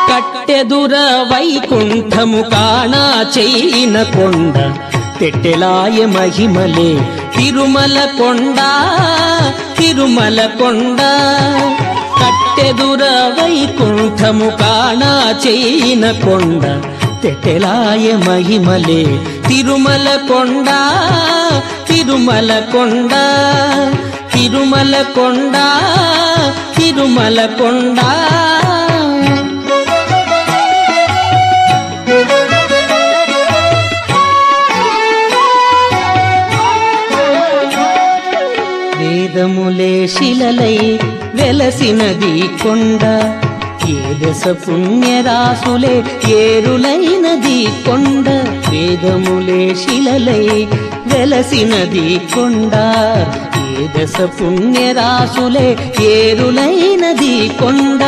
కట్టెదుర వైకుంఠము కాణా చేయిన కొండ తెట్టెలాయ మహిమలే తిరుమల కొండ తిరుమల కొండ కట్టెదుర వైకుంఠము కాణా చేయిన కొండ తెట్టెలాయ మహిమలే తిరుమల కొండ తిరుమల కొండ తిరుమల కొండ తిరుమల కొండ వేదములే శిలలై వెలసినది కొండ ఏ దశ పుణ్యరాసులే ఏరులైనది కొండ వేదములే శిలలై వెలసినది కొండ ఏ దశ పుణ్యరాసులే ఏరులైనది కొండ